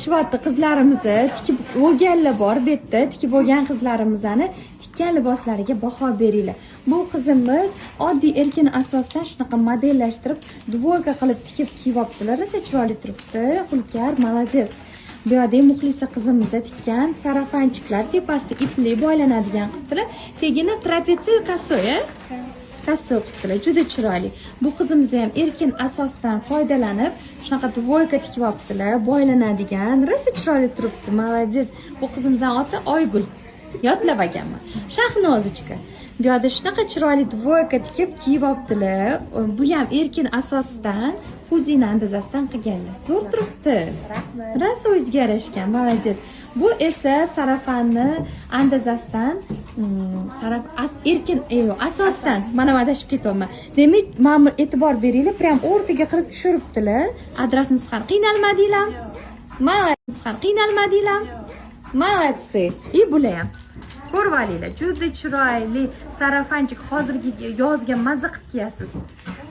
tikishyapti qizlarimizni, tikib bo'lganlar bor bu yerda, tikib bo'lgan qizlarimizni tikkan liboslariga baho beringlar. Bu qizimiz oddiy erkin asosdan shunaqa modellashtirib, dvoyka qilib tikib kiyyaptilar. Rosa chiroyli turibdi. Xulkar, молодец. Bu yerda Muxlisa qizimizga tikkan sarafanchiklar, tepasi ipli boylanadigan qilibdilar. Tegini trapetsiya kasoya. Kasso qilibdilar. Juda chiroyli. Bu qizimiz ham erkin asosdan foydalanib, shunaqa dvoyka tikyaptilar, boylanadigan. Rosa chiroyli turibdi. Молодец. Bu qizimizning oti Oygul. Yodlab ekanman. Shahnozichka. Bu yerda shunaqa chiroyli dvoyka tikib kiyyaptilar. Bu ham erkin asosdan xudini andazasidan qilganlar. Zo'r turibdi. Rahmat. Rosa o'ziga yarashgan. Молодец. Bu esa sarafanni andazasidan erkin asosdan mana adashib ketyapman. Demak, ma'mur e'tibor beringlar, prям o'rtaga qilib tushiribdilar. Adrasni ham qiynalmadinglar. Молодец, ham qiynalmadinglar. Молодцы. И bular ham. Ko'rib olinglar, juda chiroyli sarafanchik hozirgi yozga mazza qilib kiyasiz.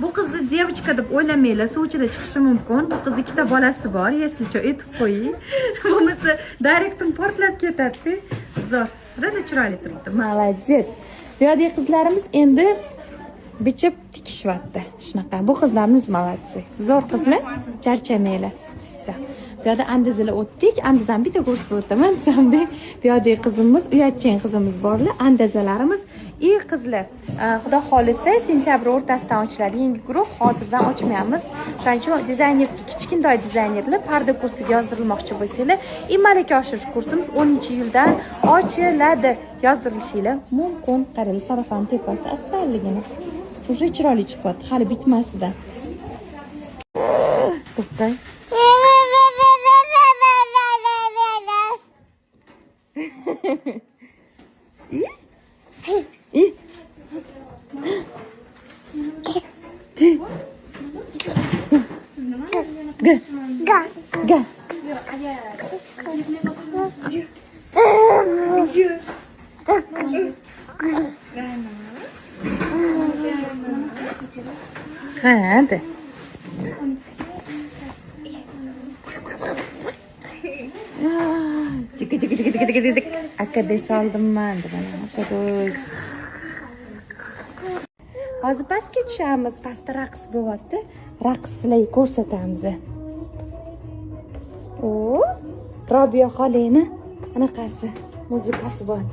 Bu qizni девочка deb o'ylamanglar, suvchida chiqishi mumkin. Bu qiz ikkita bolasi bor, yesicha aytib qo'ying. Bo'lmasa direktim portlab ketadi. Zo'r. Rosa chiroyli turibdi. Молодец. Bu yerda qizlarimiz endi bichib tikishyapti. Shunaqa. Bu qizlarimiz молодцы. Zo'r qizlar, charchamanglar. Bu yerda andazalar o'tdik. Andazani bitta ko'rsatib o'taman. Sambek, bu yerda qizimiz, uyatchan qizimiz borlar. Andazalarimiz qizlar. Xudo xolisa sentyabr o'rtasidan ochiladi yangi guruh. Hozirdan ochmaymiz. Shuning uchun dizaynerskiy kichkintoy dizaynerlar parda kursiga yozdirilmoqchi bo'lsanglar, malaka oshirish kursimiz 10-iyuldan ochiladi. Yozdirishinglar mumkin. Qarang, sarafan tepasi asalligini. Уже chiroyli chiqyapti, hali bitmasidan. To'xtay. Hadi. Dik. Akada soldim men deb akada. Hozir pastga tushamiz, pastda raqs bo'lyapti. Raqs sizlarga ko'rsatamiz. Robiya xolani anaqasi, muzikasi bor.